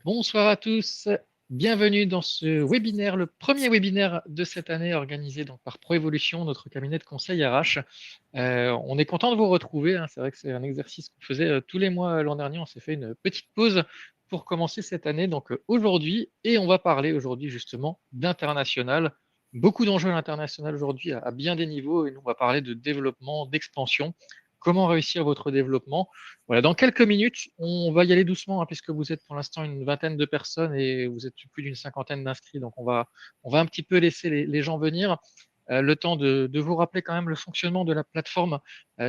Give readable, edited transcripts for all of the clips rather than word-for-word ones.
Bonsoir à tous, bienvenue dans ce webinaire, le premier webinaire de cette année organisé donc par Proevolution, notre cabinet de conseil RH. On est content de vous retrouver, hein. C'est vrai que c'est un exercice qu'on faisait tous les mois l'an dernier. On s'est fait une petite pause pour commencer cette année donc aujourd'hui, et on va parler aujourd'hui justement d'international. Beaucoup d'enjeux à l'international aujourd'hui à bien des niveaux, et nous on va parler de développement, d'expansion. Comment réussir votre développement? Voilà, dans quelques minutes, on va y aller doucement, hein, puisque vous êtes pour l'instant une vingtaine de personnes et vous êtes plus d'une cinquantaine d'inscrits. Donc, on va un petit peu laisser les gens venir. Le temps de vous rappeler quand même le fonctionnement de la plateforme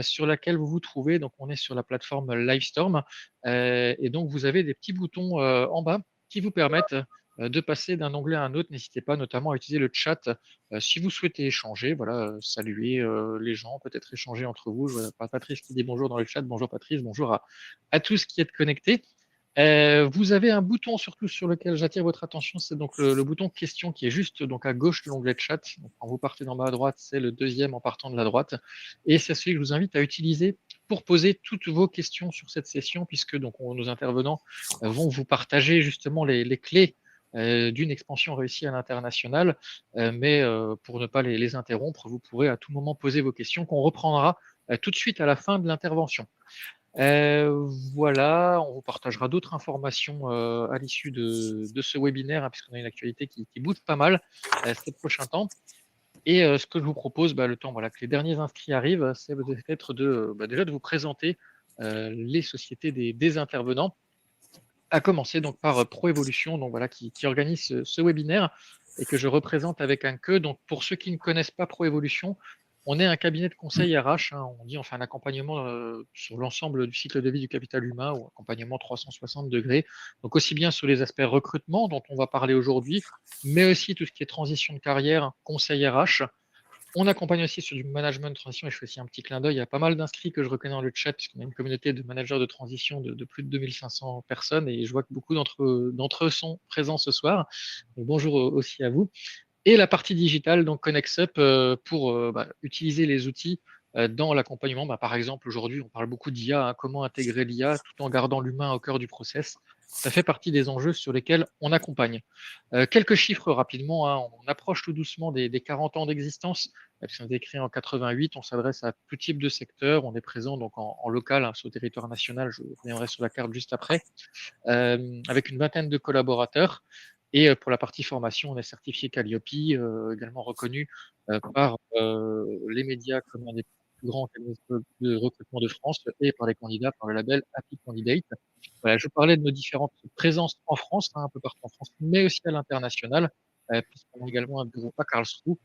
sur laquelle vous vous trouvez. Donc, on est sur la plateforme Livestorm. Et donc, vous avez des petits boutons en bas qui vous permettent de passer d'un onglet à un autre. N'hésitez pas notamment à utiliser le chat si vous souhaitez échanger, voilà, saluer les gens, peut-être échanger entre vous. Je vois Patrice qui dit bonjour dans le chat. Bonjour Patrice, bonjour à tous qui êtes connectés. Vous avez un bouton surtout sur lequel j'attire votre attention, c'est donc le bouton question qui est juste donc à gauche de l'onglet chat. Donc, quand vous partez d'en bas à droite, c'est le deuxième en partant de la droite. Et c'est celui que je vous invite à utiliser pour poser toutes vos questions sur cette session, puisque donc nos intervenants vont vous partager justement les clés d'une expansion réussie à l'international. Mais pour ne pas les interrompre, vous pourrez à tout moment poser vos questions qu'on reprendra tout de suite à la fin de l'intervention. Voilà, on vous partagera d'autres informations à l'issue de ce webinaire, hein, puisqu'on a une actualité qui bouge pas mal ces prochains temps. Et ce que je vous propose, le temps voilà, que les derniers inscrits arrivent, c'est peut-être déjà de vous présenter les sociétés des intervenants, à commencer donc par Proevolution, donc voilà, qui organise ce webinaire et que je représente avec un que. Donc pour ceux qui ne connaissent pas Proevolution, on est un cabinet de conseil RH, hein. On dit on fait un accompagnement sur l'ensemble du cycle de vie du capital humain, ou accompagnement 360 degrés. Donc aussi bien sur les aspects recrutement dont on va parler aujourd'hui, mais aussi tout ce qui est transition de carrière, conseil RH. On accompagne aussi sur du management de transition, et je fais aussi un petit clin d'œil. Il y a pas mal d'inscrits que je reconnais dans le chat, puisqu'on a une communauté de managers de transition de plus de 2500 personnes, et je vois que beaucoup d'entre eux sont présents ce soir. Donc, bonjour aussi à vous. Et la partie digitale, donc ConnexUp, pour utiliser les outils dans l'accompagnement. Par exemple, aujourd'hui, on parle beaucoup d'IA, hein, comment intégrer l'IA tout en gardant l'humain au cœur du process. Ça fait partie des enjeux sur lesquels on accompagne. Quelques chiffres rapidement, hein. On approche tout doucement des 40 ans d'existence. On a été créé en 88, on s'adresse à tout type de secteur. On est présent donc en local, hein, sur le territoire national. Je reviendrai sur la carte juste après, avec une vingtaine de collaborateurs. Et pour la partie formation, on est certifié Calliope, également reconnu par les médias comme un des plus grands cabinets de recrutement de France, et par les candidats par le label Happy Candidate. Voilà, je vous parlais de nos différentes présences en France, hein, un peu partout en France, mais aussi à l'international, puisqu'on a également un bureau à Karlsruhe,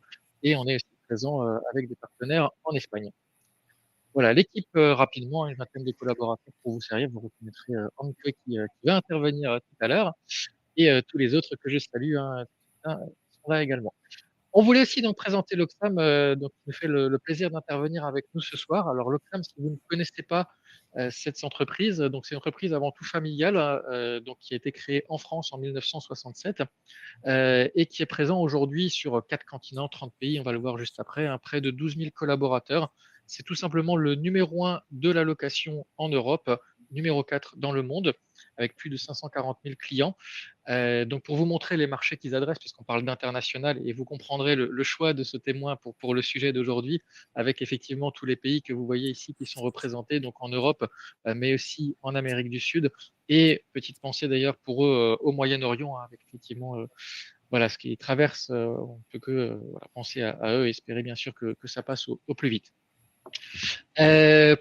et on est aussi présent avec des partenaires en Espagne. Voilà, l'équipe, rapidement, une vingtaine de collaborateurs pour vous servir. Vous reconnaîtrez Anke qui va intervenir tout à l'heure, et tous les autres que je salue, hein, sont là également. On voulait aussi donc présenter l'Oxfam, donc qui nous fait le plaisir d'intervenir avec nous ce soir. Alors l'Oxfam, si vous ne connaissez pas cette entreprise, donc c'est une entreprise avant tout familiale, donc qui a été créée en France en 1967, et qui est présent aujourd'hui sur 4 continents, 30 pays, on va le voir juste après, hein, près de 12 000 collaborateurs. C'est tout simplement le numéro 1 de la location en Europe, numéro 4 dans le monde, avec plus de 540 000 clients. Donc pour vous montrer les marchés qu'ils adressent, puisqu'on parle d'international, et vous comprendrez le choix de ce témoin pour le sujet d'aujourd'hui, avec effectivement tous les pays que vous voyez ici qui sont représentés, donc en Europe, mais aussi en Amérique du Sud. Et petite pensée d'ailleurs pour eux au Moyen-Orient, hein, avec effectivement voilà, ce qui traverse, on ne peut que voilà, penser à eux et espérer bien sûr que ça passe au plus vite.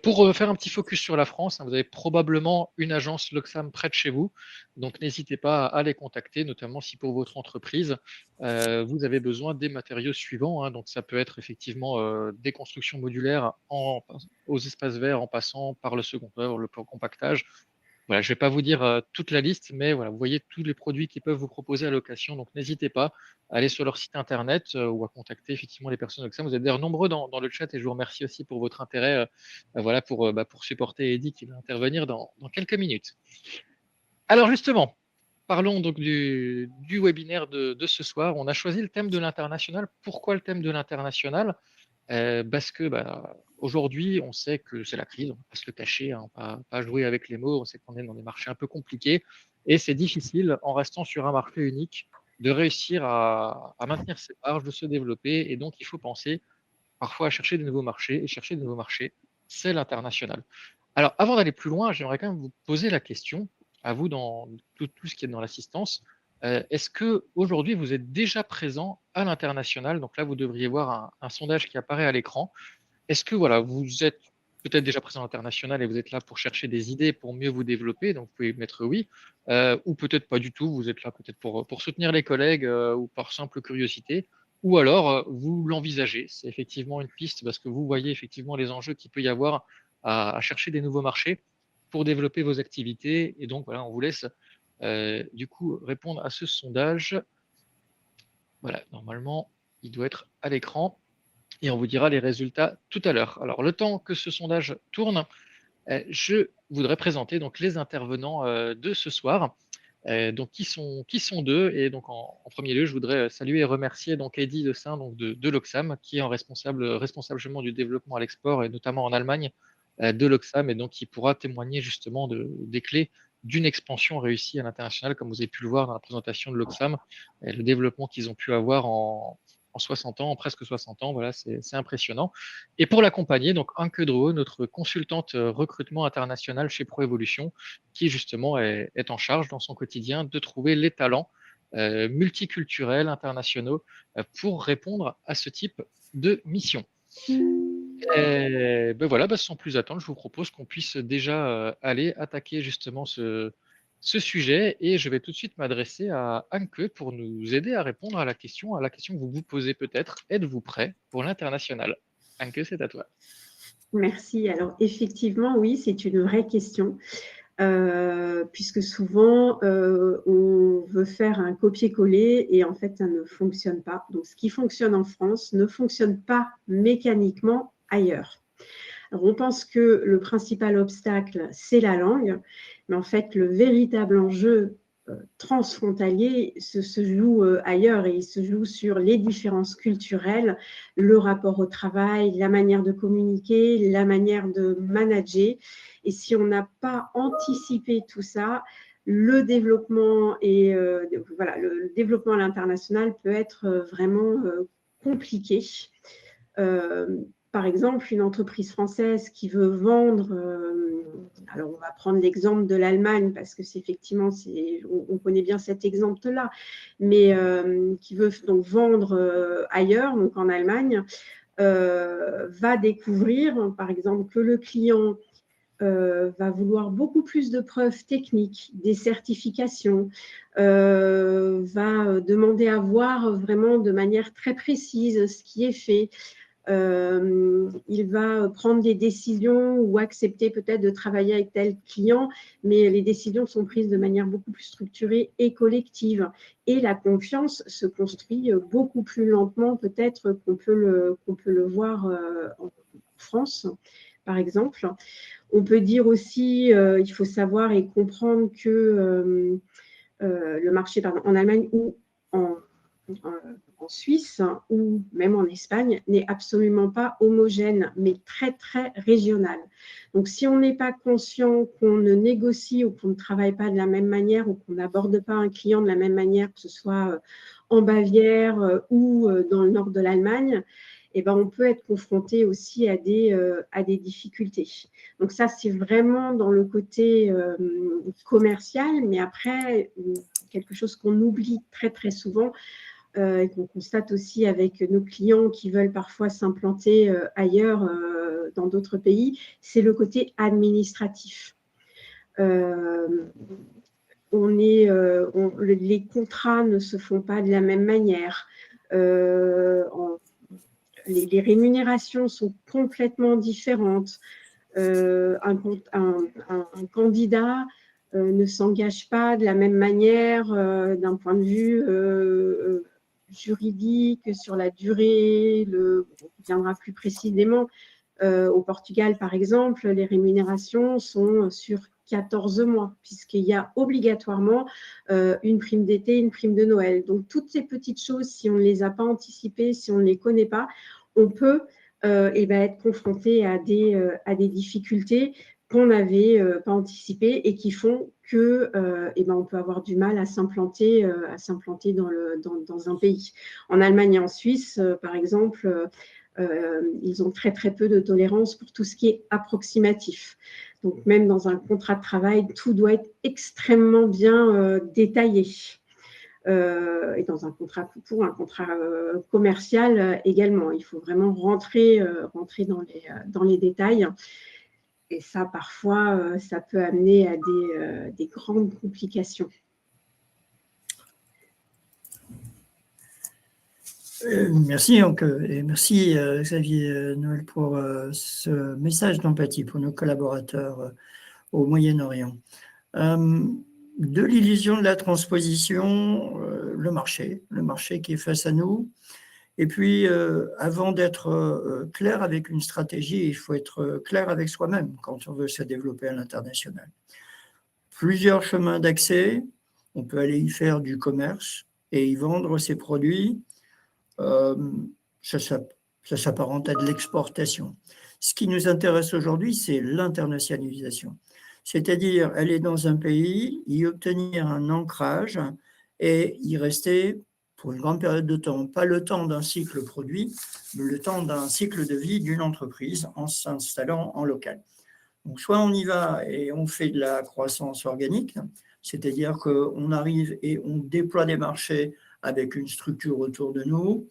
Pour faire un petit focus sur la France, hein, vous avez probablement une agence Loxam près de chez vous, donc n'hésitez pas à les contacter, notamment si pour votre entreprise, vous avez besoin des matériaux suivants, hein. Donc ça peut être effectivement des constructions modulaires aux espaces verts, en passant par le second œuvre, le plan compactage. Voilà, je ne vais pas vous dire toute la liste, mais voilà, vous voyez tous les produits qu'ils peuvent vous proposer à location. Donc, n'hésitez pas à aller sur leur site internet ou à contacter effectivement les personnes Oxfam. Vous êtes d'ailleurs nombreux dans le chat, et je vous remercie aussi pour votre intérêt voilà, pour supporter Eddy qui va intervenir dans quelques minutes. Alors, justement, parlons donc du webinaire de ce soir. On a choisi le thème de l'international. Pourquoi le thème de l'international? Parce que aujourd'hui, on sait que c'est la crise, on ne va pas se le cacher, hein, on ne va pas jouer avec les mots, on sait qu'on est dans des marchés un peu compliqués. Et c'est difficile, en restant sur un marché unique, de réussir à maintenir ses marges, de se développer. Et donc, il faut penser parfois à chercher des nouveaux marchés. Et chercher de nouveaux marchés, c'est l'international. Alors, avant d'aller plus loin, j'aimerais quand même vous poser la question, à vous dans tout ce qui est dans l'assistance. Est-ce que aujourd'hui vous êtes déjà présent à l'international? Donc là, vous devriez voir un sondage qui apparaît à l'écran. Est-ce que voilà, vous êtes peut-être déjà présent à l'international et vous êtes là pour chercher des idées pour mieux vous développer, donc vous pouvez mettre oui, ou peut-être pas du tout, vous êtes là peut-être pour soutenir les collègues ou par simple curiosité, ou alors vous l'envisagez, c'est effectivement une piste parce que vous voyez effectivement les enjeux qu'il peut y avoir à chercher des nouveaux marchés pour développer vos activités, et donc voilà, on vous laisse du coup répondre à ce sondage. Voilà, normalement, il doit être à l'écran et on vous dira les résultats tout à l'heure. Alors, le temps que ce sondage tourne, je voudrais présenter donc les intervenants de ce soir. Donc, qui sont deux. Et donc, en premier lieu, je voudrais saluer et remercier donc Eddy de Saint donc de l'Oxam, qui est responsable justement du développement à l'export et notamment en Allemagne de l'Oxam, et donc qui pourra témoigner justement des clés d'une expansion réussie à l'international, comme vous avez pu le voir dans la présentation de l'Oxam, et le développement qu'ils ont pu avoir en 60 ans, en presque 60 ans, voilà, c'est impressionnant. Et pour l'accompagner, donc Anke Drouot, notre consultante recrutement international chez Proevolution, qui justement est en charge dans son quotidien de trouver les talents multiculturels, internationaux, pour répondre à ce type de mission. Et ben voilà, sans plus attendre, je vous propose qu'on puisse déjà aller attaquer justement ce sujet, et je vais tout de suite m'adresser à Anke pour nous aider à répondre à la question que vous vous posez peut-être. Êtes-vous prêt pour l'international? Anke, c'est à toi. Merci. Alors, effectivement, oui, c'est une vraie question, puisque souvent, on veut faire un copier-coller et en fait, ça ne fonctionne pas. Donc, ce qui fonctionne en France ne fonctionne pas mécaniquement ailleurs. Alors, on pense que le principal obstacle, c'est la langue, mais en fait, le véritable enjeu transfrontalier se joue ailleurs, et il se joue sur les différences culturelles, le rapport au travail, la manière de communiquer, la manière de manager. Et si on n'a pas anticipé tout ça, le développement le développement à l'international peut être vraiment compliqué. Par exemple, une entreprise française qui veut vendre, alors on va prendre l'exemple de l'Allemagne parce que c'est effectivement, on connaît bien cet exemple-là, mais qui veut donc vendre ailleurs, donc en Allemagne, va découvrir, par exemple, que le client va vouloir beaucoup plus de preuves techniques, des certifications, va demander à voir vraiment de manière très précise ce qui est fait. Il va prendre des décisions ou accepter peut-être de travailler avec tel client, mais les décisions sont prises de manière beaucoup plus structurée et collective. Et la confiance se construit beaucoup plus lentement peut-être qu'on peut le voir en France, par exemple. On peut dire aussi, il faut savoir et comprendre que le marché en Allemagne ou en Suisse ou même en Espagne n'est absolument pas homogène, mais très, très régional. Donc, si on n'est pas conscient qu'on ne négocie ou qu'on ne travaille pas de la même manière ou qu'on n'aborde pas un client de la même manière, que ce soit en Bavière ou dans le nord de l'Allemagne, eh ben, on peut être confronté aussi à des difficultés. Donc ça, c'est vraiment dans le côté commercial, mais après, quelque chose qu'on oublie très, très souvent, et qu'on constate aussi avec nos clients qui veulent parfois s'implanter ailleurs, dans d'autres pays, c'est le côté administratif. Les contrats ne se font pas de la même manière. Les rémunérations sont complètement différentes. Un candidat ne s'engage pas de la même manière d'un point de vue juridique, sur la durée. On viendra plus précisément. Au Portugal, par exemple, les rémunérations sont sur 14 mois, puisqu'il y a obligatoirement une prime d'été, une prime de Noël. Donc, toutes ces petites choses, si on ne les a pas anticipées, si on ne les connaît pas, on peut être confronté à des difficultés qu'on n'avait pas anticipées et qui font que on peut avoir du mal à s'implanter dans un pays. En Allemagne et en Suisse, par exemple, ils ont très très peu de tolérance pour tout ce qui est approximatif. Donc même dans un contrat de travail, tout doit être extrêmement bien détaillé. Et dans un contrat pour un contrat commercial également. Il faut vraiment rentrer dans les détails. Et ça, parfois, ça peut amener à des grandes complications. Merci, et merci Xavier Noël pour ce message d'empathie pour nos collaborateurs au Moyen-Orient. De l'illusion de la transposition, le marché qui est face à nous. Et puis, avant d'être clair avec une stratégie, il faut être clair avec soi-même quand on veut se développer à l'international. Plusieurs chemins d'accès, on peut aller y faire du commerce et y vendre ses produits. Ça s'apparente à de l'exportation. Ce qui nous intéresse aujourd'hui, c'est l'internationalisation. C'est-à-dire aller dans un pays, y obtenir un ancrage et y rester pour une grande période de temps. Pas le temps d'un cycle produit, mais le temps d'un cycle de vie d'une entreprise en s'installant en local. Donc, soit on y va et on fait de la croissance organique, c'est-à-dire qu'on arrive et on déploie des marchés avec une structure autour de nous.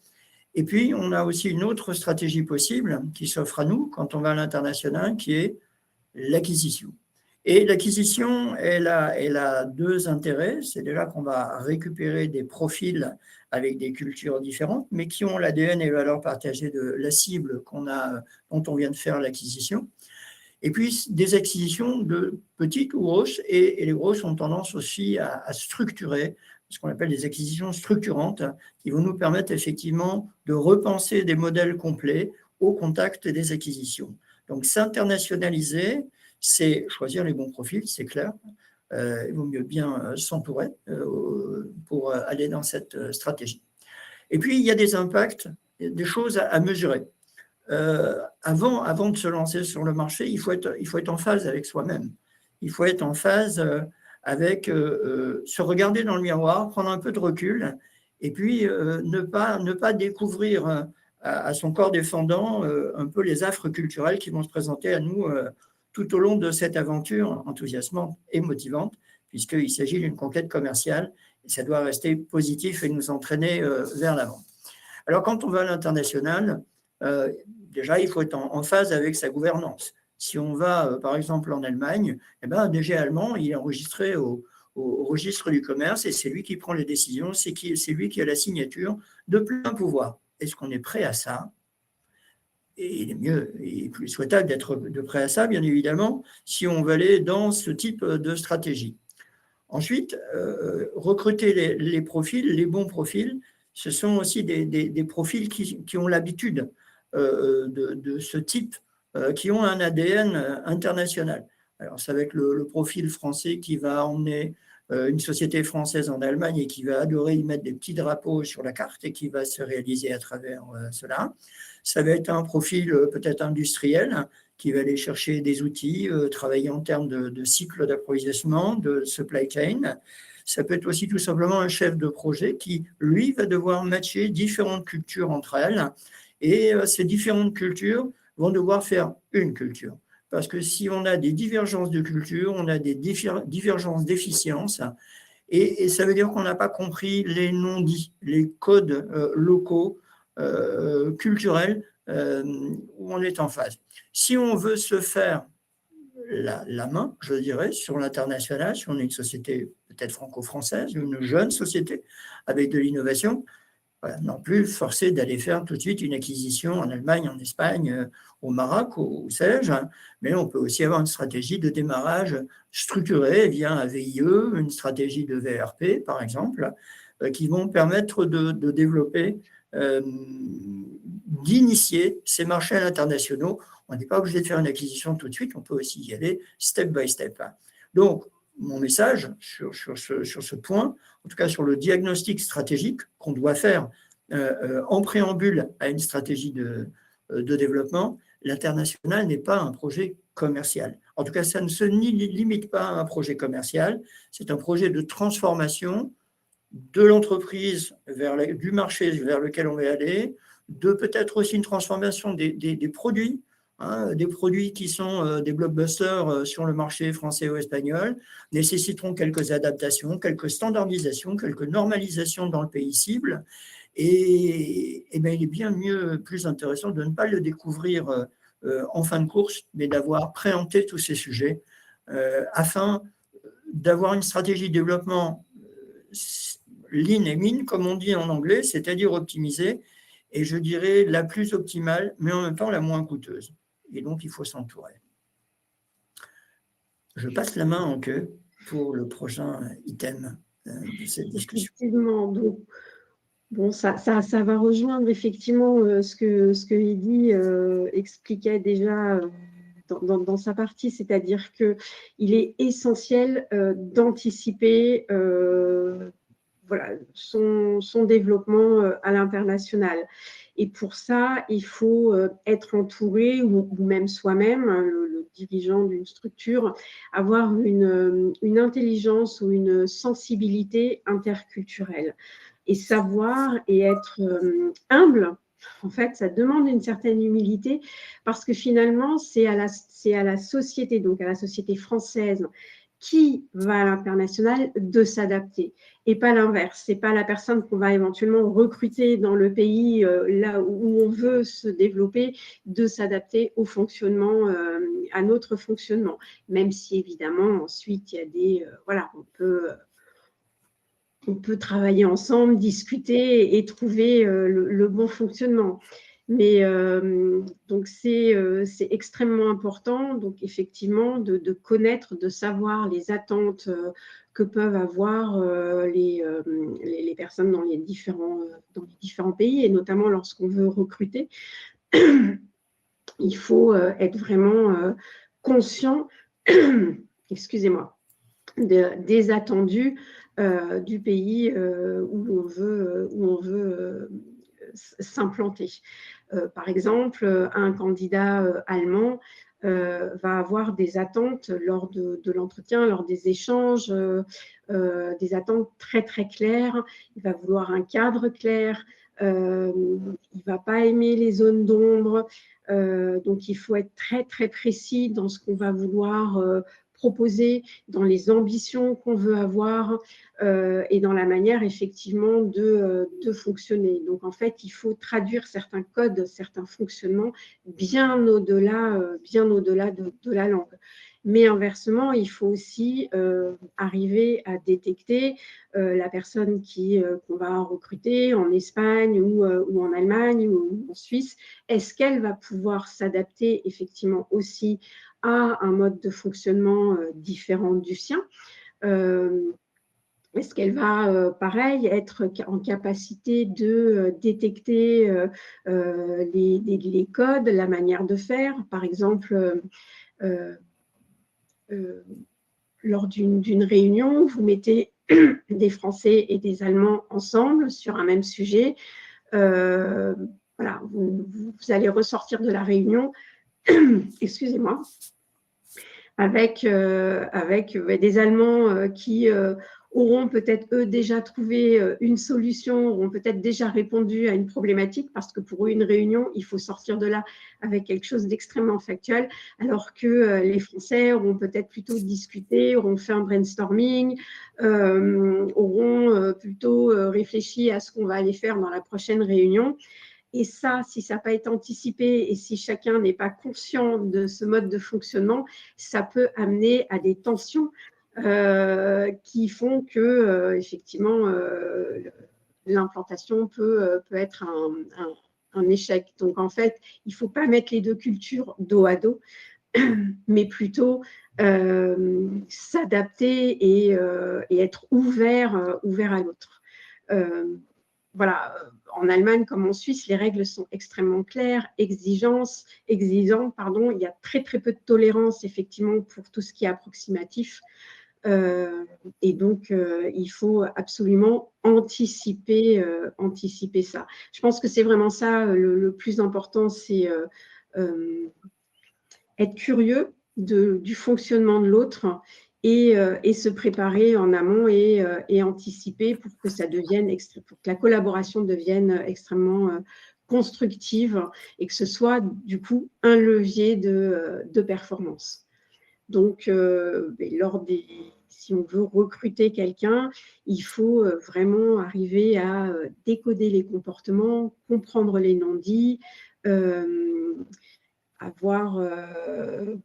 Et puis, on a aussi une autre stratégie possible qui s'offre à nous quand on va à l'international, qui est l'acquisition. Et l'acquisition, elle a deux intérêts. C'est déjà qu'on va récupérer des profils avec des cultures différentes, mais qui ont l'ADN et les valeurs partagées de la cible dont on vient de faire l'acquisition. Et puis, des acquisitions de petites ou grosses, et les grosses ont tendance aussi à structurer, ce qu'on appelle des acquisitions structurantes, qui vont nous permettre effectivement de repenser des modèles complets au contact des acquisitions. Donc, s'internationaliser, c'est choisir les bons profils, c'est clair. Il vaut mieux bien s'entourer pour aller dans cette stratégie. Et puis, il y a des impacts, des choses à mesurer. Avant de se lancer sur le marché, il faut être en phase avec soi-même. Il faut être en phase avec se regarder dans le miroir, prendre un peu de recul, et puis ne pas découvrir à son corps défendant un peu les affres culturelles qui vont se présenter à nous tout au long de cette aventure enthousiasmante et motivante, puisqu'il s'agit d'une conquête commerciale, et ça doit rester positif et nous entraîner vers l'avant. Alors, quand on va à l'international, déjà, il faut être en phase avec sa gouvernance. Si on va, par exemple, en Allemagne, un DG allemand, il est enregistré au registre du commerce et c'est lui qui prend les décisions, c'est lui qui a la signature de plein pouvoir. Est-ce qu'on est prêt à ça ? Et il est mieux et plus souhaitable d'être prêt à ça, bien évidemment, si on veut aller dans ce type de stratégie. Ensuite, recruter les profils, les bons profils, ce sont aussi des profils qui ont l'habitude de ce type, qui ont un ADN international. Alors, ça va être le profil français qui va emmener une société française en Allemagne et qui va adorer y mettre des petits drapeaux sur la carte et qui va se réaliser à travers cela. Ça va être un profil peut-être industriel qui va aller chercher des outils, travailler en termes de cycle d'approvisionnement, de supply chain. Ça peut être aussi tout simplement un chef de projet qui, lui, va devoir matcher différentes cultures entre elles. Et ces différentes cultures vont devoir faire une culture. Parce que si on a des divergences de culture, on a des divergences d'efficience. Et ça veut dire qu'on n'a pas compris les non-dits, les codes locaux, culturels, où on est en phase. Si on veut se faire la main, je dirais, sur l'international, si on est une société peut-être franco-française, une jeune société avec de l'innovation, voilà, non plus forcé d'aller faire tout de suite une acquisition en Allemagne, en Espagne, au Maroc, où sais-je, mais on peut aussi avoir une stratégie de démarrage structurée via un VIE, une stratégie de VRP, par exemple, qui vont permettre de développer, d'initier ces marchés internationaux. On n'est pas obligé de faire une acquisition tout de suite, on peut aussi y aller step by step. Donc, mon message sur ce point, en tout cas sur le diagnostic stratégique qu'on doit faire en préambule à une stratégie de développement, l'international n'est pas un projet commercial. En tout cas, ça ne se limite pas à un projet commercial, c'est un projet de transformation de l'entreprise, du marché vers lequel on va aller, de peut-être aussi une transformation des produits, hein, des produits qui sont des blockbusters sur le marché français ou espagnol, nécessiteront quelques adaptations, quelques standardisations, quelques normalisations dans le pays cible. Et bien, il est bien mieux, plus intéressant de ne pas le découvrir en fin de course, mais d'avoir préempté tous ces sujets afin d'avoir une stratégie de développement lean et mean, comme on dit en anglais, c'est-à-dire optimisée, et je dirais la plus optimale, mais en même temps la moins coûteuse. Et donc, il faut s'entourer. Je passe la main en queue pour le prochain item de cette discussion. Effectivement, donc, bon, ça va rejoindre effectivement ce que Eddy expliquait déjà dans sa partie, c'est-à-dire qu'il est essentiel d'anticiper voilà, son développement à l'international. Et pour ça, il faut être entouré, ou même soi-même, le dirigeant d'une structure, avoir une intelligence ou une sensibilité interculturelle. Et savoir et être humble, en fait, ça demande une certaine humilité parce que finalement, c'est à la société, donc à la société française, qui va à l'international de s'adapter et pas l'inverse. C'est pas la personne qu'on va éventuellement recruter dans le pays là où on veut se développer de s'adapter au fonctionnement, à notre fonctionnement. Même si évidemment ensuite il y a des voilà, on peut travailler ensemble, discuter et trouver le bon fonctionnement. Mais donc c'est extrêmement important, donc effectivement, de connaître, de savoir les attentes que peuvent avoir les personnes dans les différents pays, et notamment lorsqu'on veut recruter. Il faut être vraiment conscient, excusez-moi, des attendus du pays où on veut s'implanter. Par exemple, un candidat allemand va avoir des attentes lors de l'entretien, lors des échanges, des attentes très très claires. Il va vouloir un cadre clair, il ne va pas aimer les zones d'ombre. Donc il faut être très très précis dans ce qu'on va vouloir proposer, dans les ambitions qu'on veut avoir et dans la manière effectivement de fonctionner. Donc en fait, il faut traduire certains codes, certains fonctionnements bien au-delà de la langue. Mais inversement, il faut aussi arriver à détecter la personne qu'on va recruter en Espagne ou en Allemagne ou en Suisse. Est-ce qu'elle va pouvoir s'adapter effectivement aussi à un mode de fonctionnement différent du sien? Est-ce qu'elle va, pareil, être en capacité de détecter les codes, la manière de faire? Par exemple, lors d'une réunion, vous mettez des Français et des Allemands ensemble sur un même sujet. Voilà, vous allez ressortir de la réunion, excusez-moi, avec des Allemands qui auront peut-être, eux, déjà trouvé une solution, auront peut-être déjà répondu à une problématique, parce que pour eux, une réunion, il faut sortir de là avec quelque chose d'extrêmement factuel, alors que les Français auront peut-être plutôt discuté, auront fait un brainstorming, auront plutôt réfléchi à ce qu'on va aller faire dans la prochaine réunion. Et ça, si ça n'a pas été anticipé et si chacun n'est pas conscient de ce mode de fonctionnement, ça peut amener à des tensions qui font que, effectivement, l'implantation peut être un échec. Donc, en fait, il ne faut pas mettre les deux cultures dos à dos, mais plutôt s'adapter et être ouvert à l'autre. Voilà, en Allemagne comme en Suisse, les règles sont extrêmement claires, exigeantes, pardon. Il y a très très peu de tolérance effectivement pour tout ce qui est approximatif. Et donc, il faut absolument anticiper ça. Je pense que c'est vraiment ça le plus important, c'est être curieux, du fonctionnement de l'autre et se préparer en amont et anticiper pour que pour que la collaboration devienne extrêmement constructive et que ce soit du coup un levier de performance. Donc, si on veut recruter quelqu'un, il faut vraiment arriver à décoder les comportements, comprendre les non-dits,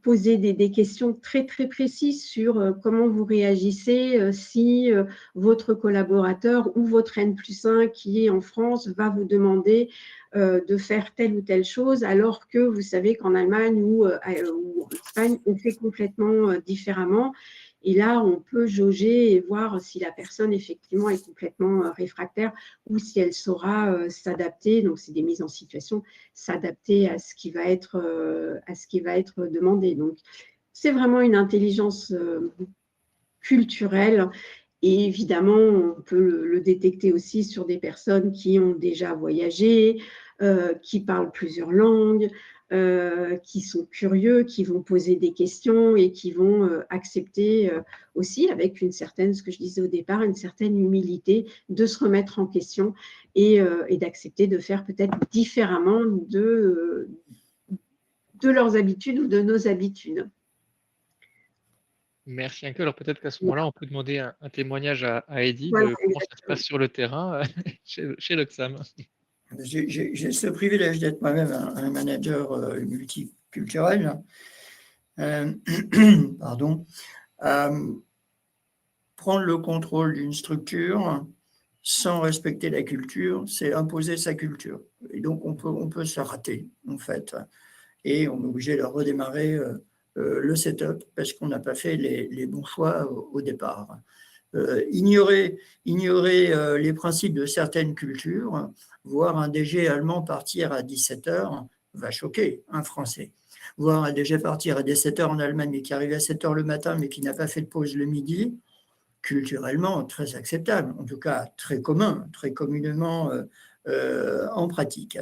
poser des questions très, très précises sur comment vous réagissez si votre collaborateur ou votre N+1 qui est en France va vous demander de faire telle ou telle chose, alors que vous savez qu'en Allemagne ou en Espagne, on fait complètement différemment. Et là, on peut jauger et voir si la personne, effectivement, est complètement réfractaire ou si elle saura s'adapter. Donc, c'est des mises en situation, s'adapter à ce qui va être demandé. Donc, c'est vraiment une intelligence culturelle. Et évidemment, on peut le détecter aussi sur des personnes qui ont déjà voyagé, qui parlent plusieurs langues, qui sont curieux, qui vont poser des questions et qui vont accepter aussi, avec ce que je disais au départ, une certaine humilité, de se remettre en question et d'accepter de faire peut-être différemment de leurs habitudes ou de nos habitudes. Merci Anke. Alors peut-être qu'à ce moment-là, on peut demander un témoignage à Heidi Voilà, de comment ça se passe sur le terrain chez l'Oxam. J'ai ce privilège d'être moi-même un manager multiculturel. Pardon. Prendre le contrôle d'une structure sans respecter la culture, c'est imposer sa culture. Et donc, on peut se rater, en fait. Et on est obligé de redémarrer le setup parce qu'on n'a pas fait les bons choix au départ. Ignorer les principes de certaines cultures, voir un DG allemand partir à 17h va choquer un Français. Voir un DG partir à 17h en Allemagne et qui arrive à 7h le matin mais qui n'a pas fait de pause le midi, culturellement très acceptable, en tout cas très commun, très communément en pratique.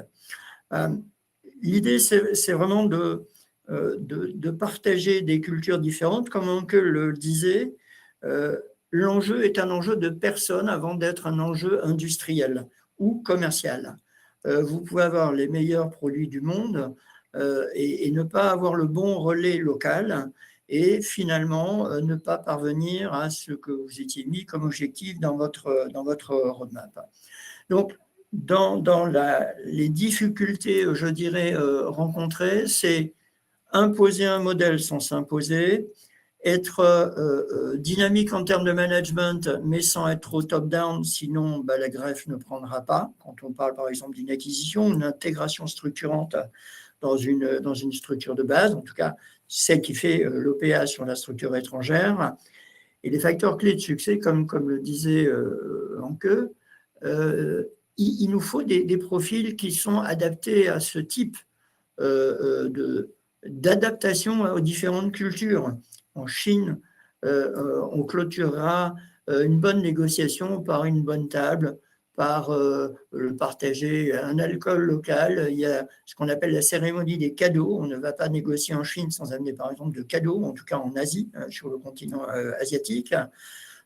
L'idée, c'est vraiment de partager des cultures différentes. Comme Anke le disait, l'enjeu est un enjeu de personne avant d'être un enjeu industriel ou commercial. Vous pouvez avoir les meilleurs produits du monde et ne pas avoir le bon relais local et finalement ne pas parvenir à ce que vous étiez mis comme objectif dans votre roadmap. Donc, dans les difficultés, je dirais, rencontrées, c'est imposer un modèle sans s'imposer, être dynamique en termes de management, mais sans être trop top-down, sinon la greffe ne prendra pas. Quand on parle par exemple d'une acquisition, une intégration structurante dans une structure de base, en tout cas celle qui fait l'OPA sur la structure étrangère. Et les facteurs clés de succès, comme le disait Anke, il nous faut des profils qui sont adaptés à ce type d'adaptation aux différentes cultures. En Chine, on clôturera une bonne négociation par une bonne table, par le partager un alcool local. Il y a ce qu'on appelle la cérémonie des cadeaux. On ne va pas négocier en Chine sans amener par exemple de cadeaux, en tout cas en Asie, sur le continent asiatique.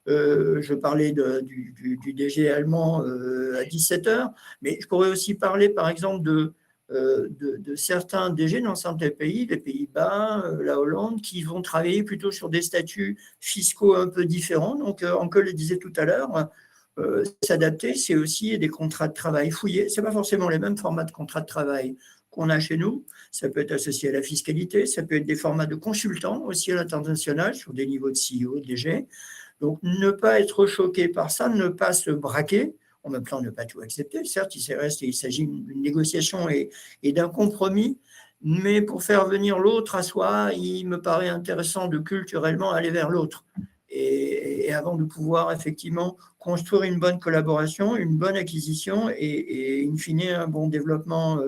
Je parlais du DG allemand à 17h, mais je pourrais aussi parler par exemple de certains DG dans certains pays, les Pays-Bas, la Hollande, qui vont travailler plutôt sur des statuts fiscaux un peu différents. Donc, Anke le disait tout à l'heure, s'adapter, c'est aussi des contrats de travail fouillés. Ce n'est pas forcément les mêmes formats de contrats de travail qu'on a chez nous. Ça peut être associé à la fiscalité, ça peut être des formats de consultants aussi à l'international, sur des niveaux de CEO, de DG. Donc, ne pas être choqué par ça, ne pas se braquer, en même temps ne pas tout accepter. Certes, il s'agit d'une négociation et d'un compromis, mais pour faire venir l'autre à soi, il me paraît intéressant de culturellement aller vers l'autre. Et avant de pouvoir effectivement construire une bonne collaboration, une bonne acquisition et in fine un bon développement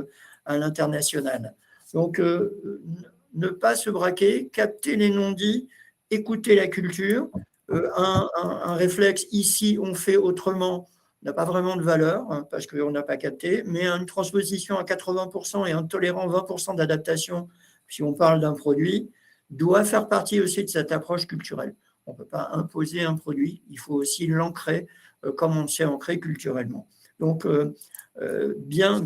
à l'international. Donc, ne pas se braquer, capter les non-dits, écouter la culture. Un réflexe ici, on fait autrement, n'a pas vraiment de valeur parce qu'on n'a pas capté, mais une transposition à 80% et en tolérant 20% d'adaptation, si on parle d'un produit, doit faire partie aussi de cette approche culturelle. On ne peut pas imposer un produit, il faut aussi l'ancrer comme on sait ancrer culturellement. Donc, bien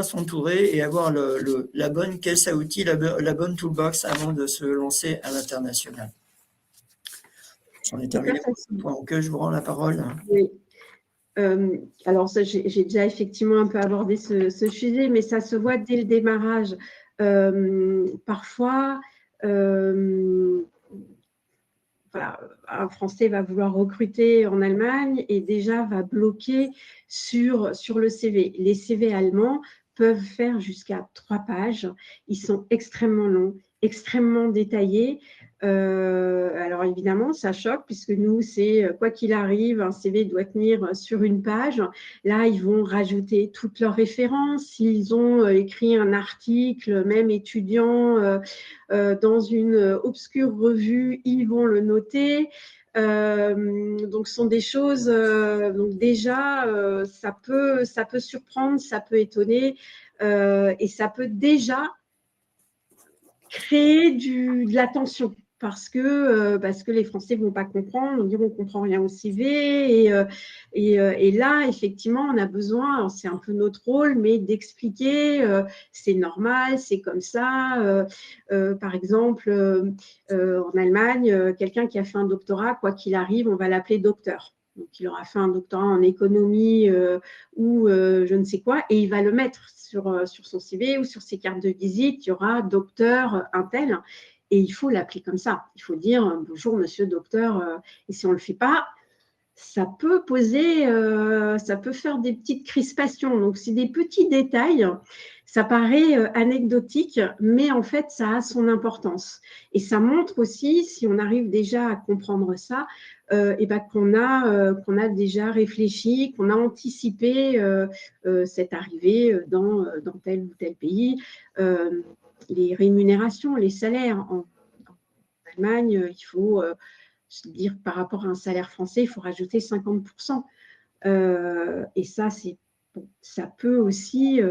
s'entourer et avoir la bonne caisse à outils, la bonne toolbox avant de se lancer à l'international. J'en ai terminé pour ce point. Ok, je vous rends la parole. Oui. Alors, j'ai déjà effectivement un peu abordé ce sujet, mais ça se voit dès le démarrage. Parfois, voilà, un Français va vouloir recruter en Allemagne et déjà va bloquer sur le CV. Les CV allemands peuvent faire jusqu'à 3 pages. Ils sont extrêmement longs, extrêmement détaillés. Alors évidemment, ça choque puisque nous, c'est quoi qu'il arrive, un CV doit tenir sur une page. Là, ils vont rajouter toutes leurs références. S'ils ont écrit un article, même étudiant, dans une obscure revue, ils vont le noter. Donc, ce sont des choses, donc déjà, ça peut surprendre, ça peut étonner et ça peut déjà créer de la tension parce que les Français ne vont pas comprendre, on dit on ne comprend rien au CV et là, effectivement, on a besoin, c'est un peu notre rôle, mais d'expliquer c'est normal, c'est comme ça. Par exemple, en Allemagne, quelqu'un qui a fait un doctorat, quoi qu'il arrive, on va l'appeler docteur. Donc, il aura fait un doctorat en économie ou je ne sais quoi, et il va le mettre sur son CV ou sur ses cartes de visite. Il y aura docteur un tel, et il faut l'appeler comme ça. Il faut dire bonjour, monsieur docteur. Et si on ne le fait pas, ça peut ça peut faire des petites crispations. Donc, c'est des petits détails. Ça paraît anecdotique, mais en fait, ça a son importance. Et ça montre aussi, si on arrive déjà à comprendre ça, qu'on a déjà réfléchi, qu'on a anticipé cette arrivée dans tel ou tel pays. Les rémunérations, les salaires en Allemagne, il faut dire par rapport à un salaire français, il faut rajouter 50%. Et ça, ça peut aussi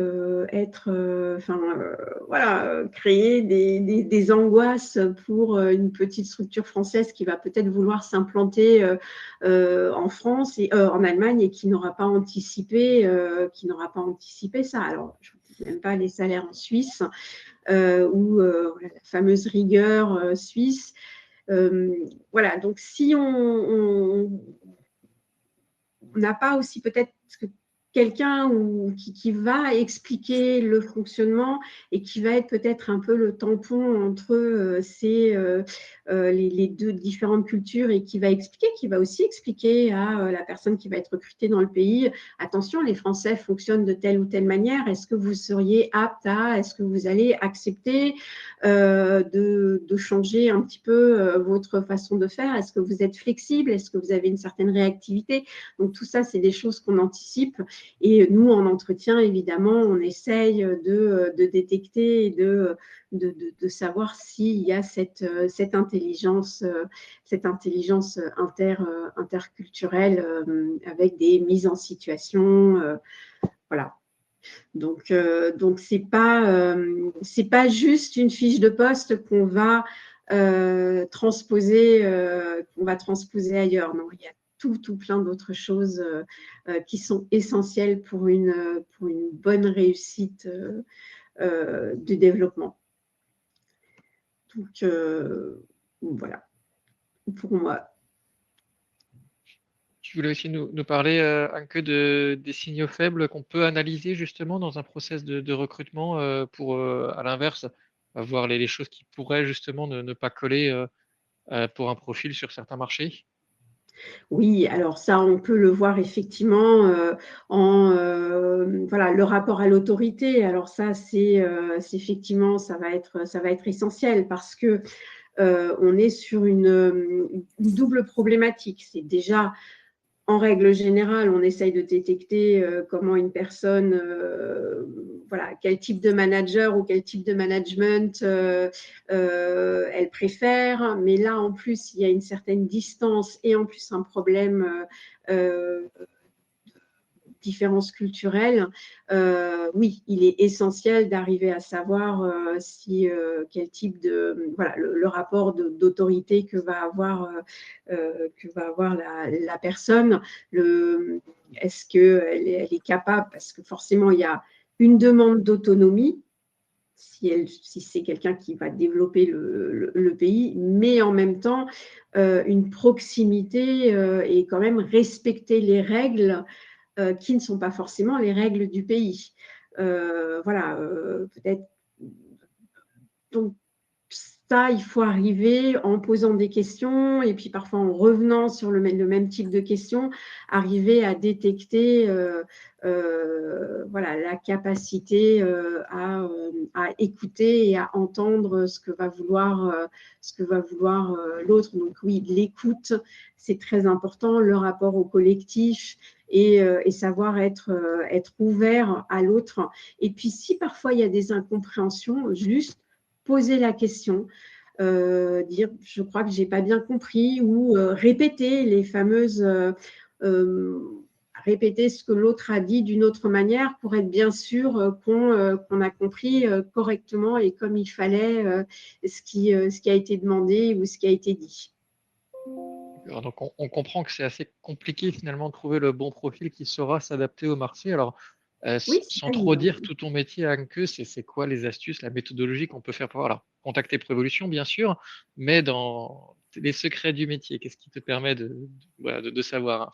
créer des angoisses pour une petite structure française qui va peut-être vouloir s'implanter en France et en Allemagne et qui n'aura pas anticipé ça. Alors, je ne dis même pas les salaires en Suisse ou la fameuse rigueur suisse. Voilà, donc si on n'a pas aussi peut-être quelqu'un qui va expliquer le fonctionnement et qui va être peut-être un peu le tampon entre les deux différentes cultures et qui va aussi expliquer à la personne qui va être recrutée dans le pays, attention, les Français fonctionnent de telle ou telle manière, est-ce que vous seriez apte est-ce que vous allez accepter de changer un petit peu votre façon de faire, est-ce que vous êtes flexible, est-ce que vous avez une certaine réactivité? Donc tout ça, c'est des choses qu'on anticipe. Et nous, en entretien, évidemment, on essaye de détecter et de savoir s'il y a cette intelligence interculturelle avec des mises en situation. Voilà. Donc c'est pas juste une fiche de poste qu'on va transposer ailleurs. Non, il y a tout plein d'autres choses qui sont essentielles pour une bonne réussite du développement. Donc, voilà, pour moi. Tu voulais aussi nous parler, Anke, des signaux faibles qu'on peut analyser justement dans un process de recrutement pour, à l'inverse, voir les choses qui pourraient justement ne pas coller pour un profil sur certains marchés? Oui, alors ça, on peut le voir effectivement le rapport à l'autorité. Alors ça, c'est effectivement, ça va être essentiel parce que on est sur une double problématique. C'est déjà, en règle générale, on essaye de détecter comment une personne, quel type de manager ou quel type de management elle préfère. Mais là, en plus, il y a une certaine distance et en plus un problème différences culturelles, oui, il est essentiel d'arriver à savoir quel type de… Voilà, le rapport d'autorité que va avoir la personne. Est-ce qu'elle est capable, parce que forcément, il y a une demande d'autonomie, si c'est quelqu'un qui va développer le pays, mais en même temps, une proximité et quand même respecter les règles qui ne sont pas forcément les règles du pays. Voilà, peut-être. Donc, ça, il faut arriver en posant des questions et puis parfois en revenant sur le même type de questions, arriver à détecter voilà, la capacité à écouter et à entendre ce que va vouloir l'autre. Donc oui, l'écoute, c'est très important, le rapport au collectif et savoir être ouvert à l'autre. Et puis si parfois il y a des incompréhensions, juste poser la question, dire je crois que j'ai pas bien compris, ou répéter les fameuses répéter ce que l'autre a dit d'une autre manière pour être bien sûr qu'on a compris correctement et comme il fallait ce qui a été demandé ou ce qui a été dit. Donc on comprend que c'est assez compliqué finalement de trouver le bon profil qui saura s'adapter au marché. Alors, Oui, c'est sans pas trop évident. dire tout ton métier à Anke, c'est quoi les astuces, la méthodologie qu'on peut faire pour alors, contacter Prévolution, bien sûr, mais dans les secrets du métier, qu'est-ce qui te permet voilà, de savoir, hein?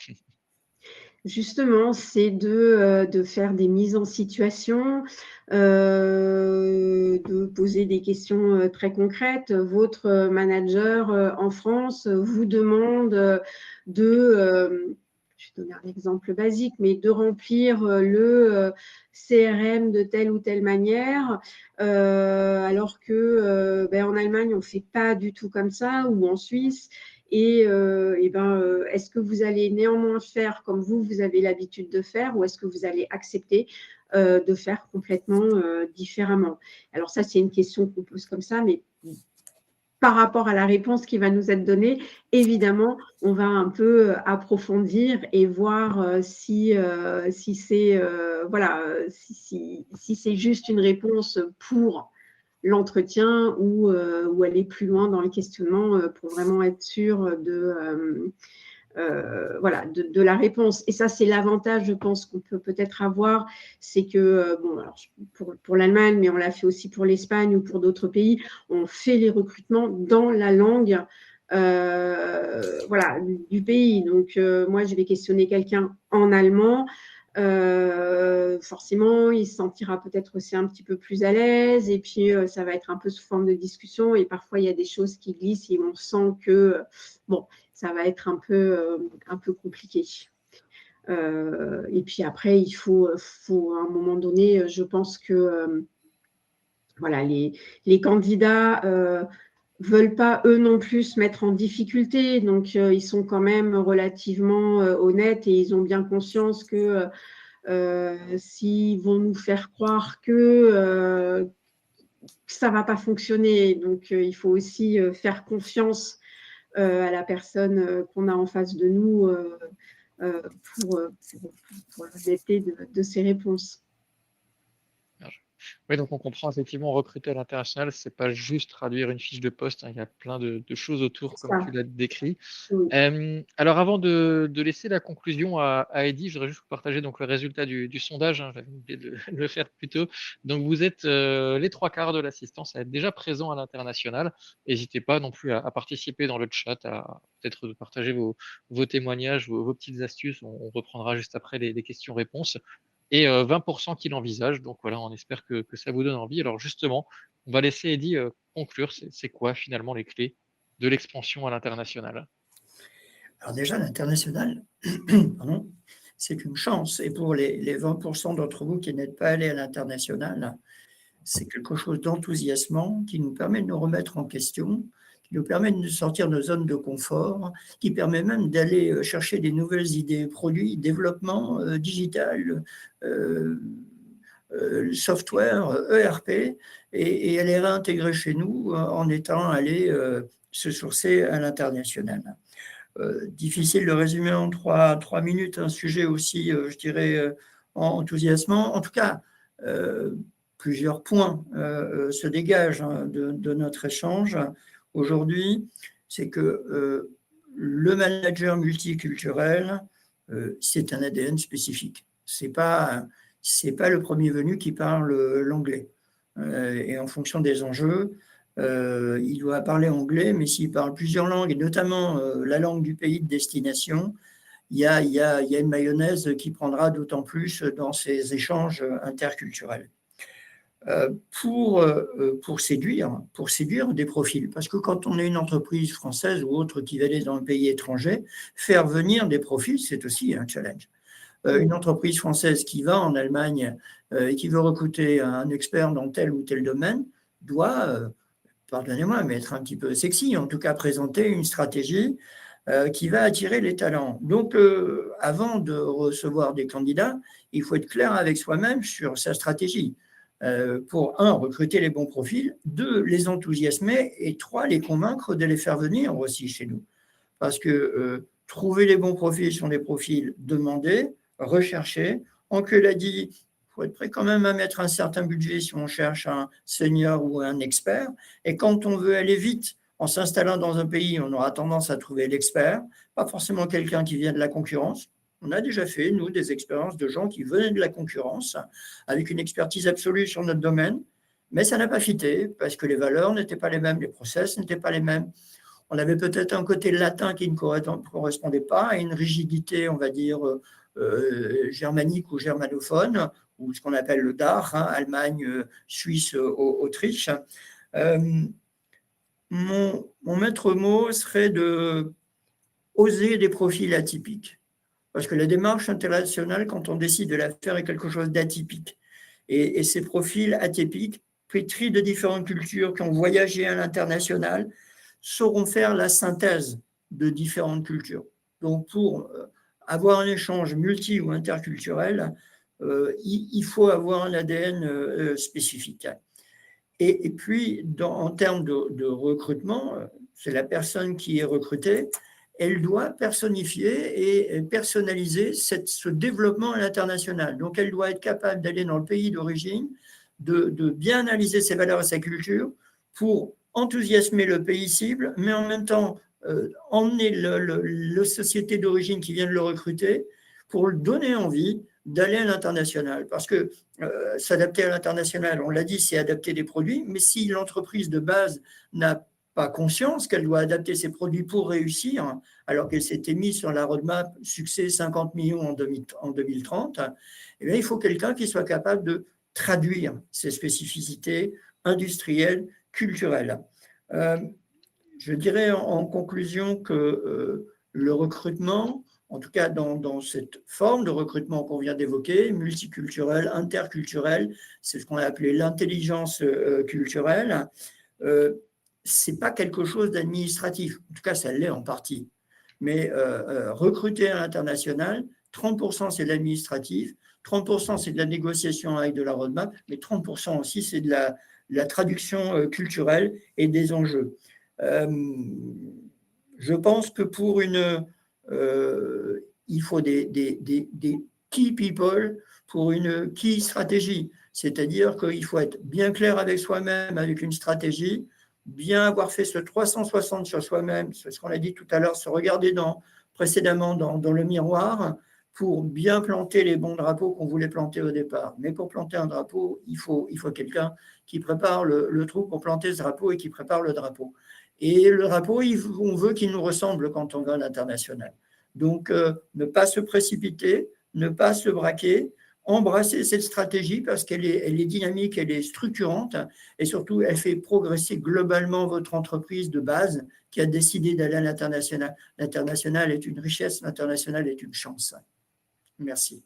Justement, c'est de faire des mises en situation, de poser des questions très concrètes. Votre manager en France vous demande je vais donner un exemple basique, mais de remplir le CRM de telle ou telle manière, alors que en Allemagne, on ne fait pas du tout comme ça, ou en Suisse. Est-ce que vous allez néanmoins faire comme vous avez l'habitude de faire, ou est-ce que vous allez accepter de faire complètement différemment? Alors ça, c'est une question qu'on pose comme ça, mais par rapport à la réponse qui va nous être donnée, évidemment, on va un peu approfondir et voir si c'est voilà, si c'est juste une réponse pour l'entretien ou aller plus loin dans le questionnement pour vraiment être sûr voilà, de la réponse. Et ça, c'est l'avantage, je pense, qu'on peut peut-être avoir, c'est que, bon, alors, pour l'Allemagne, mais on l'a fait aussi pour l'Espagne ou pour d'autres pays, on fait les recrutements dans la langue voilà, du pays. Donc, moi, je vais questionner quelqu'un en allemand. Forcément, il se sentira peut-être aussi un petit peu plus à l'aise, et puis ça va être un peu sous forme de discussion, et parfois il y a des choses qui glissent et on sent que bon, ça va être un peu compliqué. Et puis après, il faut à un moment donné, je pense que voilà, les candidats veulent pas eux non plus se mettre en difficulté, donc ils sont quand même relativement honnêtes, et ils ont bien conscience que s'ils vont nous faire croire que ça ne va pas fonctionner. Donc, il faut aussi faire confiance à la personne qu'on a en face de nous pour l'honnêteté de ses réponses. Oui, donc on comprend effectivement, recruter à l'international, c'est pas juste traduire une fiche de poste, hein, il y a plein de choses autour, comme tu l'as décrit. Oui. Alors avant de laisser la conclusion à Eddy, je voudrais juste vous partager donc le résultat du sondage, hein, j'avais oublié de le faire plus tôt. Donc vous êtes les 3/4 de l'assistance à être déjà présent à l'international. N'hésitez pas non plus à participer dans le chat, à peut-être partager vos témoignages, vos petites astuces. On reprendra juste après les questions-réponses. Et 20% qui l'envisagent. Donc voilà, on espère que ça vous donne envie. Alors justement, on va laisser Eddy conclure. C'est quoi finalement les clés de l'expansion à l'international? Alors déjà, l'international, pardon, c'est une chance. Et pour les 20% d'entre vous qui n'êtes pas allés à l'international, c'est quelque chose d'enthousiasmant qui nous permet de nous remettre en question, qui nous permet de sortir de nos zones de confort, qui permet même d'aller chercher des nouvelles idées, produits, développement digital, software, ERP, et les réintégrer chez nous en étant allé se sourcer à l'international. difficile de résumer en trois minutes un sujet aussi, je dirais, enthousiasmant. En tout cas, plusieurs points se dégagent de notre échange aujourd'hui. C'est que le manager multiculturel, c'est un ADN spécifique. C'est pas le premier venu qui parle l'anglais. Et en fonction des enjeux, il doit parler anglais, mais s'il parle plusieurs langues, et notamment la langue du pays de destination, il y a une mayonnaise qui prendra d'autant plus dans ces échanges interculturels. Pour séduire des profils. Parce que quand on est une entreprise française ou autre qui va aller dans un pays étranger, faire venir des profils, c'est aussi un challenge. Une entreprise française qui va en Allemagne et qui veut recruter un expert dans tel ou tel domaine doit, pardonnez-moi, mais être un petit peu sexy, en tout cas présenter une stratégie qui va attirer les talents. Donc, avant de recevoir des candidats, il faut être clair avec soi-même sur sa stratégie. Pour, un, recruter les bons profils, deux, les enthousiasmer, et trois, les convaincre de les faire venir aussi chez nous. Parce que trouver les bons profils sont des profils demandés, recherchés. Anke l'a dit, il faut être prêt quand même à mettre un certain budget si on cherche un senior ou un expert. Et quand on veut aller vite, en s'installant dans un pays, on aura tendance à trouver l'expert, pas forcément quelqu'un qui vient de la concurrence. On a déjà fait, nous, des expériences de gens qui venaient de la concurrence, avec une expertise absolue sur notre domaine, mais ça n'a pas fité, parce que les valeurs n'étaient pas les mêmes, les process n'étaient pas les mêmes. On avait peut-être un côté latin qui ne correspondait pas à une rigidité, on va dire, germanique ou germanophone, ou ce qu'on appelle le Dach, Allemagne, Suisse, Autriche. Mon maître mot serait de oser des profils atypiques. Parce que la démarche internationale, quand on décide de la faire, est quelque chose d'atypique. Et ces profils atypiques, pétris de différentes cultures, qui ont voyagé à l'international, sauront faire la synthèse de différentes cultures. Donc, pour avoir un échange multi- ou interculturel, il faut avoir un ADN spécifique. Et puis, en termes de recrutement, c'est la personne qui est recrutée, elle doit personnifier et personnaliser ce développement à l'international. Donc, elle doit être capable d'aller dans le pays d'origine, de bien analyser ses valeurs et sa culture pour enthousiasmer le pays cible, mais en même temps emmener la société d'origine qui vient de le recruter pour lui donner envie d'aller à l'international. Parce que s'adapter à l'international, on l'a dit, c'est adapter des produits, mais si l'entreprise de base n'a pas conscience qu'elle doit adapter ses produits pour réussir, alors qu'elle s'était mise sur la roadmap succès 50 millions en 2030, eh bien, il faut quelqu'un qui soit capable de traduire ces spécificités industrielles, culturelles. Je dirais en conclusion que le recrutement, en tout cas dans cette forme de recrutement qu'on vient d'évoquer, multiculturel, interculturel, c'est ce qu'on a appelé l'intelligence culturelle, ce n'est pas quelque chose d'administratif. En tout cas, ça l'est en partie. Mais recruter à l'international, 30% c'est de l'administratif, 30% c'est de la négociation avec de la roadmap, mais 30% aussi c'est de la traduction culturelle et des enjeux. Je pense que pour il faut des key people pour une key stratégie, c'est-à-dire qu'il faut être bien clair avec soi-même, avec une stratégie, bien avoir fait ce 360 sur soi-même, c'est ce qu'on a dit tout à l'heure, se regarder précédemment dans le miroir pour bien planter les bons drapeaux qu'on voulait planter au départ. Mais pour planter un drapeau, il faut quelqu'un qui prépare le trou pour planter ce drapeau et qui prépare le drapeau. Et le drapeau, on veut qu'il nous ressemble quand on va à l'international. Donc, ne pas se précipiter, ne pas se braquer, embrasser cette stratégie parce qu'elle est dynamique, elle est structurante et surtout, elle fait progresser globalement votre entreprise de base qui a décidé d'aller à l'international. L'international est une richesse, l'international est une chance. Merci.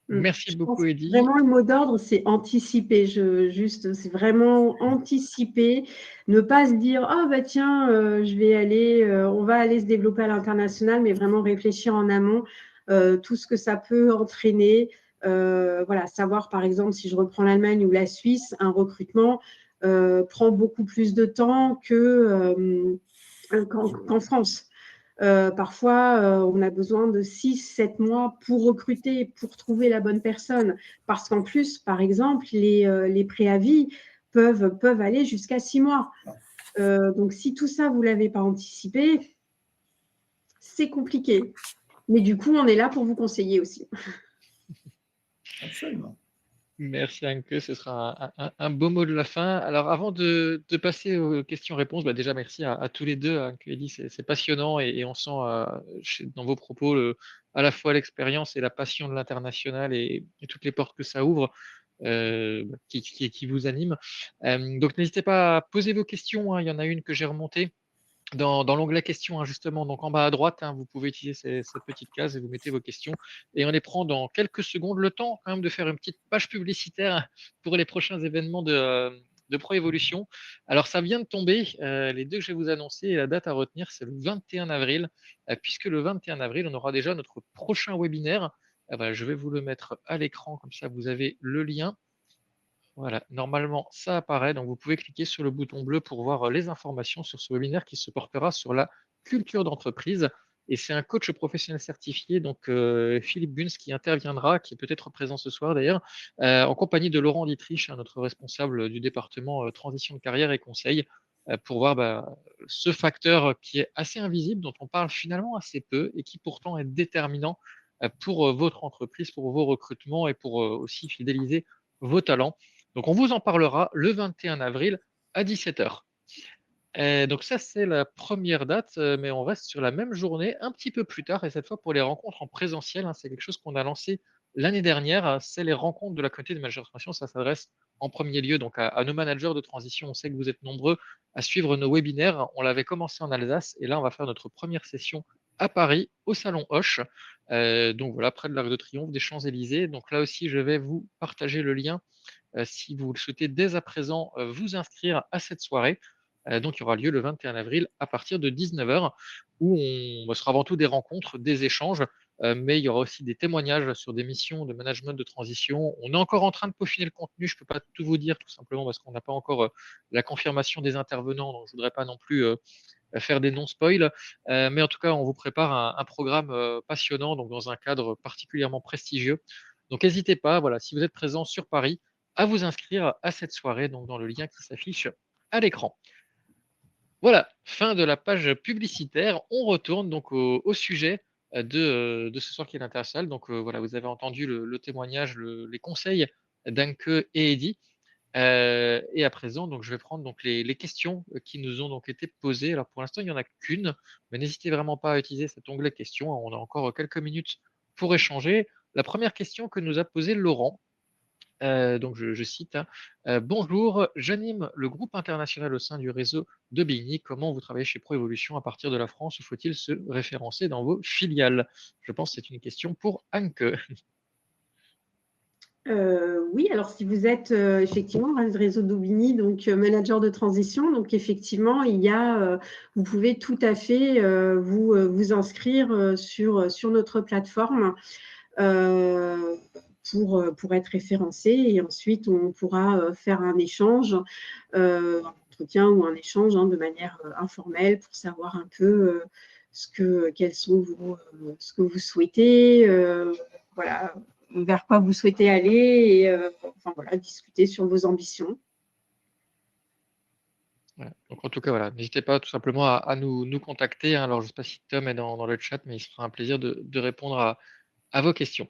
Merci beaucoup, Eddy. Vraiment, le mot d'ordre, c'est anticiper. C'est vraiment anticiper. Ne pas se dire, ah bah tiens, on va aller se développer à l'international, mais vraiment réfléchir en amont tout ce que ça peut entraîner. Voilà, savoir par exemple, si je reprends l'Allemagne ou la Suisse, un recrutement prend beaucoup plus de temps que qu'en France. Parfois, on a besoin de 6-7 mois pour recruter, pour trouver la bonne personne. Parce qu'en plus, par exemple, les préavis peuvent aller jusqu'à 6 mois. Donc, si tout ça, vous ne l'avez pas anticipé, c'est compliqué. Mais du coup, on est là pour vous conseiller aussi. Absolument. Merci Anke, ce sera un beau mot de la fin. Alors avant de passer aux questions-réponses, déjà merci à tous les deux, Anke et Elie, c'est passionnant et on sent dans vos propos à la fois l'expérience et la passion de l'international et toutes les portes que ça ouvre qui vous animent. Donc n'hésitez pas à poser vos questions, hein. Il y en a une que j'ai remontée dans l'onglet questions, hein, justement, donc en bas à droite, hein, vous pouvez utiliser cette petite case et vous mettez vos questions et on les prend dans quelques secondes. Le temps quand même de faire une petite page publicitaire pour les prochains événements de Pro Evolution. Alors ça vient de tomber, les deux que je vais vous annoncer, et la date à retenir, c'est le 21 avril, puisque le 21 avril, on aura déjà notre prochain webinaire. Voilà, je vais vous le mettre à l'écran, comme ça vous avez le lien. Voilà, normalement, ça apparaît. Donc, vous pouvez cliquer sur le bouton bleu pour voir les informations sur ce webinaire qui se portera sur la culture d'entreprise. Et c'est un coach professionnel certifié, donc Philippe Bunz, qui interviendra, qui est peut-être présent ce soir d'ailleurs, en compagnie de Laurent Dietrich, notre responsable du département transition de carrière et conseil, pour voir ce facteur qui est assez invisible, dont on parle finalement assez peu et qui pourtant est déterminant pour votre entreprise, pour vos recrutements et pour aussi fidéliser vos talents. Donc, on vous en parlera le 21 avril à 17h. Donc ça, c'est la première date, mais on reste sur la même journée un petit peu plus tard, et cette fois pour les rencontres en présentiel, hein, c'est quelque chose qu'on a lancé l'année dernière, c'est les rencontres de la communauté de managers de transition. Ça s'adresse en premier lieu donc à nos managers de transition. On sait que vous êtes nombreux à suivre nos webinaires. On l'avait commencé en Alsace, et là, on va faire notre première session à Paris, au Salon Hoche. Donc voilà, près de l'Arc de Triomphe, des Champs-Élysées. Donc là aussi, je vais vous partager le lien si vous le souhaitez dès à présent vous inscrire à cette soirée. Donc, il y aura lieu le 21 avril à partir de 19h, où on sera avant tout des rencontres, des échanges, mais il y aura aussi des témoignages sur des missions de management de transition. On est encore en train de peaufiner le contenu, je ne peux pas tout vous dire, tout simplement parce qu'on n'a pas encore la confirmation des intervenants, donc je ne voudrais pas non plus faire des non-spoils, mais en tout cas, on vous prépare un programme passionnant, donc dans un cadre particulièrement prestigieux. Donc, n'hésitez pas, voilà, si vous êtes présent sur Paris, à vous inscrire à cette soirée, donc dans le lien qui s'affiche à l'écran. Voilà, fin de la page publicitaire. On retourne donc au sujet de ce soir qui est l'international. Donc voilà, vous avez entendu le témoignage, les conseils d'Anke et Eddy. Et à présent, donc, je vais prendre donc, les questions qui nous ont donc été posées. Alors pour l'instant, il n'y en a qu'une, mais n'hésitez vraiment pas à utiliser cet onglet questions. On a encore quelques minutes pour échanger. La première question que nous a posée Laurent, donc je cite, hein, bonjour, j'anime le groupe international au sein du réseau de Bigny. Comment vous travaillez chez Proevolution à partir de la France ou faut-il se référencer dans vos filiales? Je pense que c'est une question pour Anke. Oui, alors si vous êtes effectivement dans le réseau d'Aubigny, donc manager de transition, donc effectivement, vous pouvez tout à fait vous inscrire sur notre plateforme pour être référencé, et ensuite on pourra faire un échange, un entretien ou un échange de manière informelle pour savoir un peu ce que vous souhaitez, voilà, vers quoi vous souhaitez aller, et enfin, voilà, discuter sur vos ambitions. Voilà. Donc en tout cas, voilà, n'hésitez pas tout simplement à nous contacter, hein. Alors je ne sais pas si Tom est dans le chat, mais il se fera un plaisir de répondre à vos questions.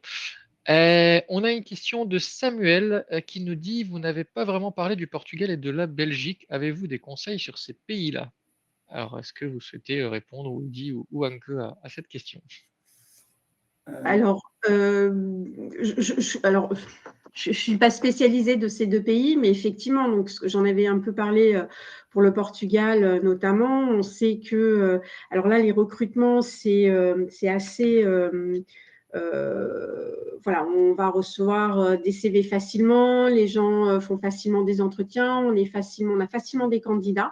On a une question de Samuel qui nous dit, vous n'avez pas vraiment parlé du Portugal et de la Belgique. Avez-vous des conseils sur ces pays-là? Alors, est-ce que vous souhaitez répondre, ou Eddy ou Anke, à cette question? Alors, je ne suis pas spécialisée de ces deux pays, mais effectivement, donc, j'en avais un peu parlé pour le Portugal notamment. On sait que, alors là, les recrutements, c'est assez… voilà, on va recevoir des CV facilement, les gens font facilement des entretiens, on a facilement des candidats.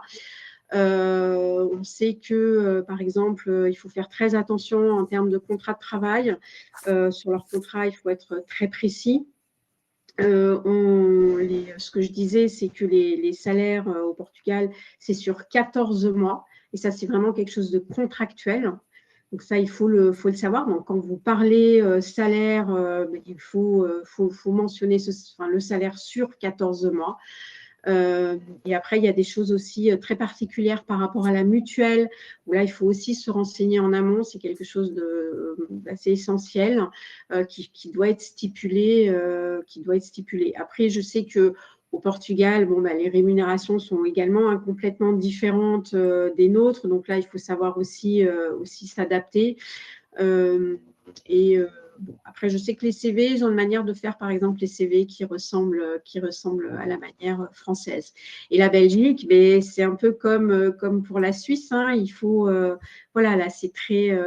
On sait que, par exemple, il faut faire très attention en termes de contrat de travail. Sur leur contrat, il faut être très précis. Ce que je disais, c'est que les salaires au Portugal, c'est sur 14 mois. Et ça, c'est vraiment quelque chose de contractuel. Donc ça, il faut le savoir. Donc quand vous parlez salaire, il faut mentionner le salaire sur 14 mois. Et après, il y a des choses aussi très particulières par rapport à la mutuelle, où là, il faut aussi se renseigner en amont. C'est quelque chose d'assez essentiel qui doit être stipulé. Après, je sais que au Portugal, les rémunérations sont également complètement différentes des nôtres. Donc là, il faut savoir aussi s'adapter. Après, je sais que les CV, ils ont une manière de faire, par exemple, les CV qui ressemblent à la manière française. Et la Belgique, c'est un peu comme pour la Suisse. Hein, il faut, là, c'est très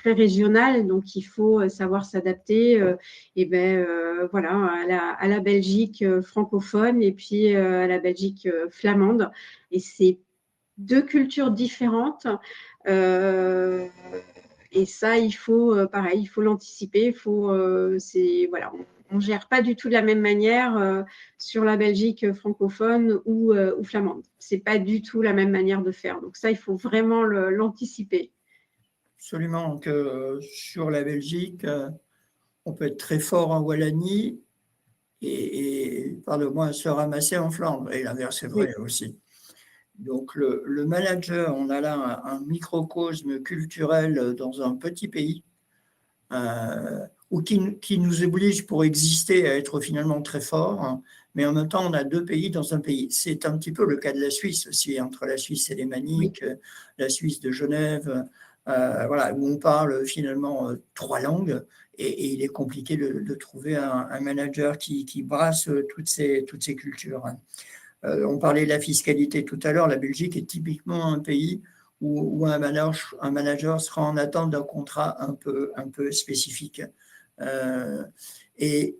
régional, donc il faut savoir s'adapter. À la Belgique francophone et puis à la Belgique flamande. Et c'est deux cultures différentes. Et ça, il faut, pareil, il faut l'anticiper. On ne gère pas du tout de la même manière sur la Belgique francophone ou flamande. Ce n'est pas du tout la même manière de faire. Donc ça, il faut vraiment l'anticiper. Absolument, que sur la Belgique, on peut être très fort en Wallonie et par le moins se ramasser en Flandre. Et l'inverse est vrai aussi. Donc le manager, on a là un microcosme culturel dans un petit pays ou qui nous oblige pour exister à être finalement très fort, hein, mais en même temps on a deux pays dans un pays. C'est un petit peu le cas de la Suisse aussi, entre la Suisse alémanique, la Suisse de Genève, où on parle finalement trois langues et il est compliqué de trouver un manager qui brasse toutes ces cultures. On parlait de la fiscalité tout à l'heure. La Belgique est typiquement un pays où un manager sera en attente d'un contrat un peu spécifique. Et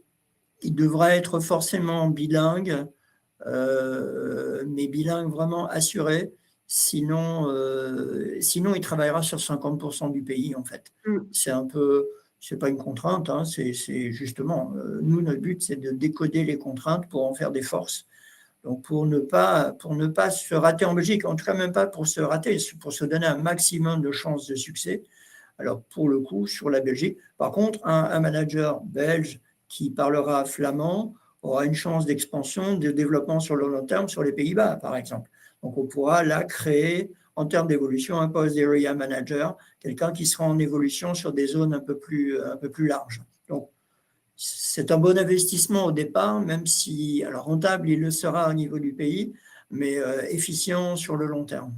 il devra être forcément bilingue, mais bilingue vraiment assuré. Sinon, il travaillera sur 50% du pays, en fait. C'est pas une contrainte, hein, c'est justement, nous, notre but, c'est de décoder les contraintes pour en faire des forces. Donc, pour ne pas se rater en Belgique, en tout cas même pas pour se rater, pour se donner un maximum de chances de succès. Alors, pour le coup, sur la Belgique, par contre, un manager belge qui parlera flamand aura une chance d'expansion, de développement sur le long terme sur les Pays-Bas, par exemple. Donc, on pourra là créer, en termes d'évolution, un poste d'area manager, quelqu'un qui sera en évolution sur des zones un peu plus larges. Donc, c'est un bon investissement au départ, même si, alors rentable, il le sera au niveau du pays, mais efficient sur le long terme.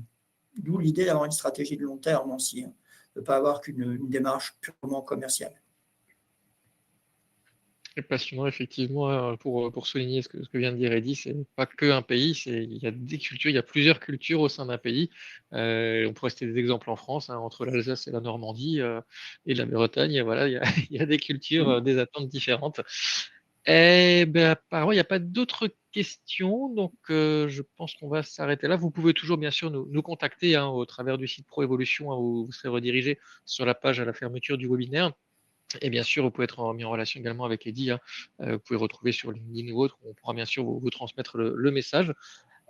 D'où l'idée d'avoir une stratégie de long terme aussi, hein, de ne pas avoir qu'une démarche purement commerciale. C'est passionnant, effectivement, pour souligner ce que vient de dire Eddy, c'est pas qu'un pays, il y a des cultures, il y a plusieurs cultures au sein d'un pays. On pourrait citer des exemples en France, hein, entre l'Alsace et la Normandie et la Bretagne, voilà, il y a des cultures, des attentes différentes. Et apparemment, il n'y a pas d'autres questions, donc je pense qu'on va s'arrêter là. Vous pouvez toujours, bien sûr, nous contacter hein, au travers du site ProEvolution, hein, où vous serez redirigé sur la page à la fermeture du webinaire. Et bien sûr, vous pouvez être mis en relation également avec Eddy. Hein. Vous pouvez retrouver sur LinkedIn ou autre. On pourra bien sûr vous transmettre le message.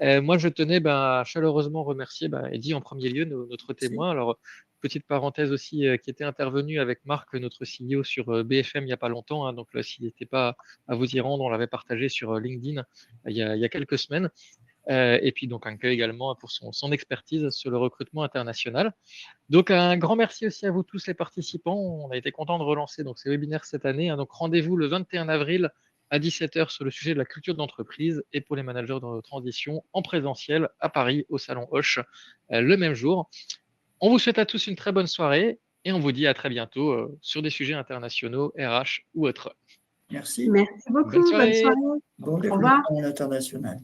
Moi, je tenais à chaleureusement remercier Eddy en premier lieu, notre témoin. Alors, petite parenthèse aussi, qui était intervenu avec Marc, notre CEO, sur BFM il n'y a pas longtemps. Hein, donc, s'il n'était pas à vous y rendre, on l'avait partagé sur LinkedIn il y a quelques semaines. Et puis donc un également pour son expertise sur le recrutement international. Donc un grand merci aussi à vous tous les participants. On a été content de relancer donc ces webinaires cette année. Hein. Donc rendez-vous le 21 avril à 17h sur le sujet de la culture d'entreprise et pour les managers dans nos transitions en présentiel à Paris au Salon Hoche le même jour. On vous souhaite à tous une très bonne soirée et on vous dit à très bientôt sur des sujets internationaux, RH ou autres. Merci. Merci beaucoup. Bonne soirée. Bonne soirée. Bon développement international.